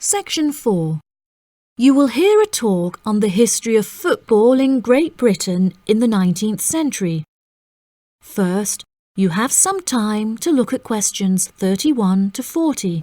Section 4. You will hear a talk on the history of football in Great Britain in the 19th century. First, you have some time to look at questions 31 to 40.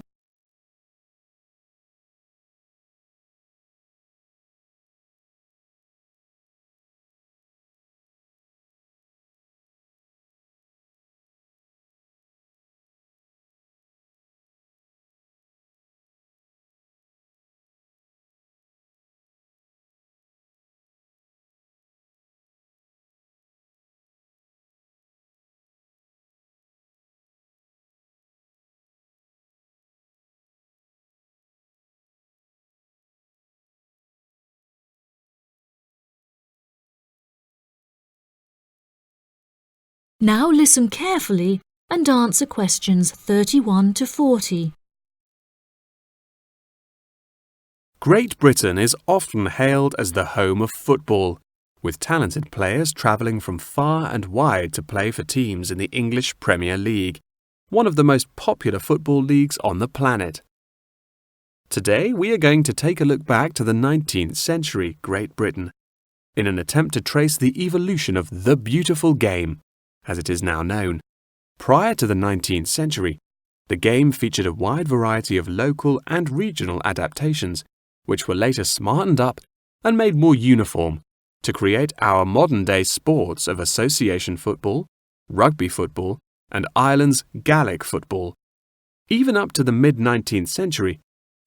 Now listen carefully and answer questions 31 to 40. Great Britain is often hailed as the home of football, with talented players travelling from far and wide to play for teams in the English Premier League, one of the most popular football leagues on the planet. Today we are going to take a look back to the 19th century Great Britain, in an attempt to trace the evolution of the beautiful game, as it is now known. Prior to the 19th century, the game featured a wide variety of local and regional adaptations, which were later smartened up and made more uniform to create our modern-day sports of association football, rugby football, and Ireland's Gaelic football. Even up to the mid-19th century,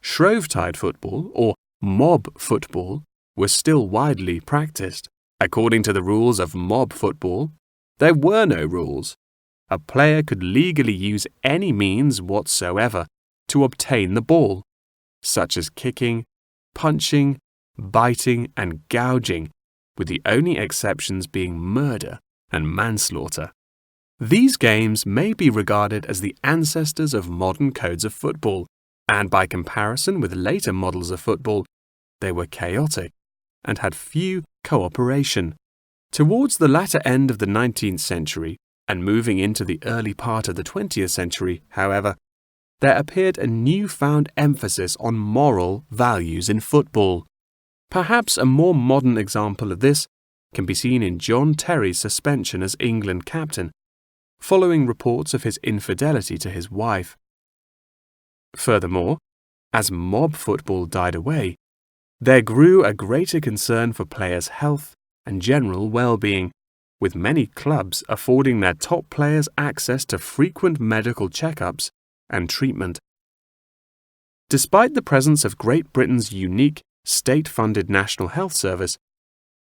Shrovetide football, or mob football, was still widely practiced. According to the rules of mob football, there were no rules. A player could legally use any means whatsoever to obtain the ball, such as kicking, punching, biting, and gouging, with the only exceptions being murder and manslaughter. These games may be regarded as the ancestors of modern codes of football, and by comparison with later models of football, they were chaotic and had few cooperation. Towards the latter end of the 19th century and moving into the early part of the 20th century, however, there appeared a newfound emphasis on moral values in football. Perhaps a more modern example of this can be seen in John Terry's suspension as England captain, following reports of his infidelity to his wife. Furthermore, as mob football died away, there grew a greater concern for players' health and general well-being, with many clubs affording their top players access to frequent medical checkups and treatment. Despite the presence of Great Britain's unique state-funded National Health Service,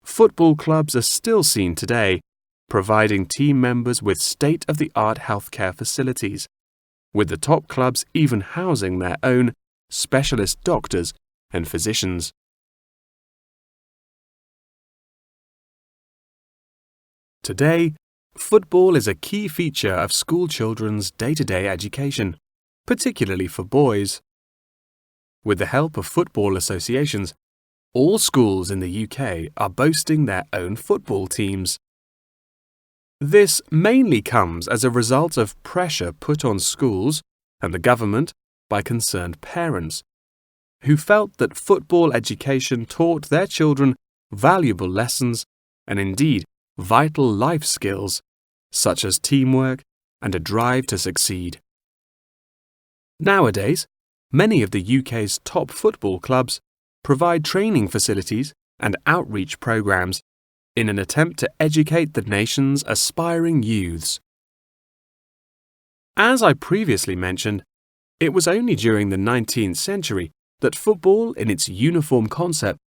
football clubs are still seen today, providing team members with state-of-the-art healthcare facilities, with the top clubs even housing their own specialist doctors and physicians. Today, football is a key feature of school children's day-to-day education, particularly for boys. With the help of football associations, all schools in the UK are boasting their own football teams. This mainly comes as a result of pressure put on schools and the government by concerned parents, who felt that football education taught their children valuable lessons and indeed vital life skills, such as teamwork and a drive to succeed. Nowadays, many of the UK's top football clubs provide training facilities and outreach programs in an attempt to educate the nation's aspiring youths. As I previously mentioned, it was only during the 19th century that football in its uniform concept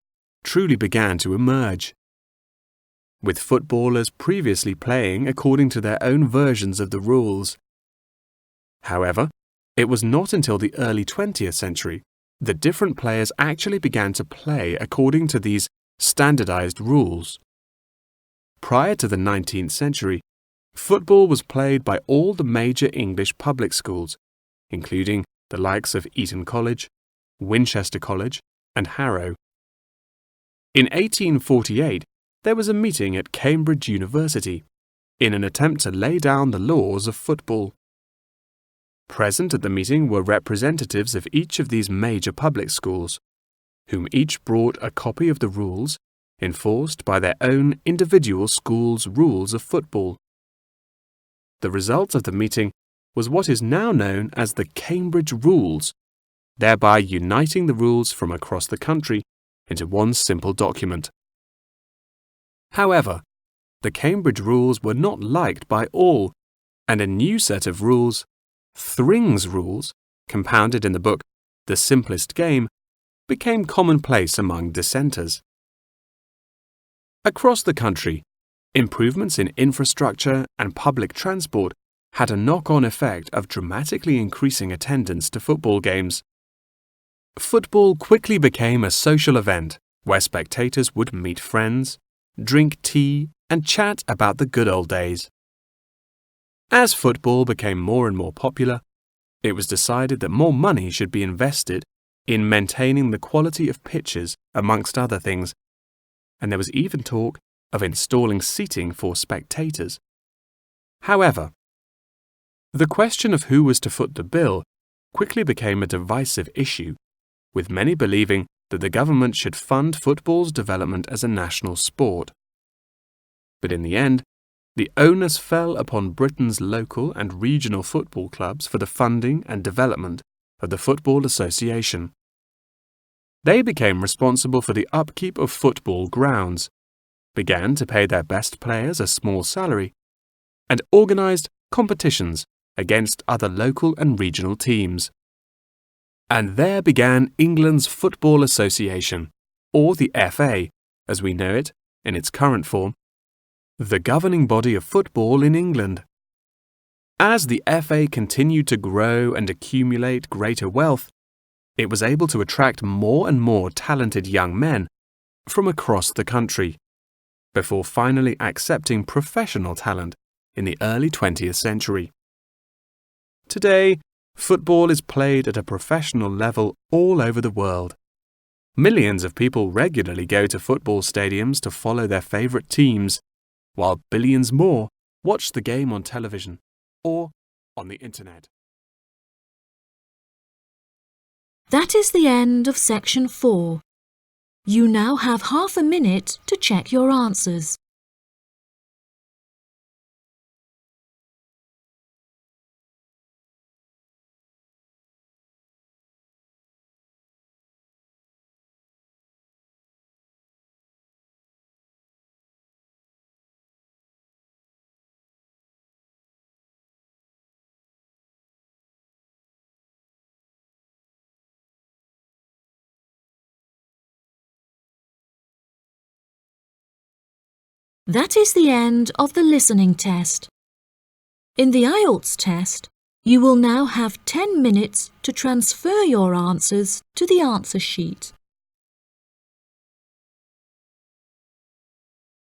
truly began to emerge, with footballers previously playing according to their own versions of the rules. However, it was not until the early 20th century that different players actually began to play according to these standardized rules. Prior to the 19th century, football was played by all the major English public schools, including the likes of Eton College, Winchester College, and Harrow. In 1848, there was a meeting at Cambridge University in an attempt to lay down the laws of football. Present at the meeting were representatives of each of these major public schools, whom each brought a copy of the rules enforced by their own individual school's rules of football. The result of the meeting was what is now known as the Cambridge Rules, thereby uniting the rules from across the country into one simple document. However, the Cambridge Rules were not liked by all, and a new set of rules, Thring's Rules, compounded in the book The Simplest Game, became commonplace among dissenters. Across the country, improvements in infrastructure and public transport had a knock-on effect of dramatically increasing attendance to football games. Football quickly became a social event where spectators would meet friends, drink tea, and chat about the good old days. As football became more and more popular, it was decided that more money should be invested in maintaining the quality of pitches, amongst other things, and there was even talk of installing seating for spectators. However, the question of who was to foot the bill quickly became a divisive issue, with many believing that the government should fund football's development as a national sport. But in the end, the onus fell upon Britain's local and regional football clubs for the funding and development of the Football Association. They became responsible for the upkeep of football grounds, began to pay their best players a small salary, and organised competitions against other local and regional teams. And there began England's Football Association, or the FA, as we know it in its current form, the governing body of football in England. As the FA continued to grow and accumulate greater wealth, it was able to attract more and more talented young men from across the country, before finally accepting professional talent in the early 20th century. Today, football is played at a professional level all over the world. Millions of people regularly go to football stadiums to follow their favourite teams, while billions more watch the game on television or on the internet. That is the end of section 4. You now have half a minute to check your answers. That is the end of the listening test. In the IELTS test, you will now have 10 minutes to transfer your answers to the answer sheet.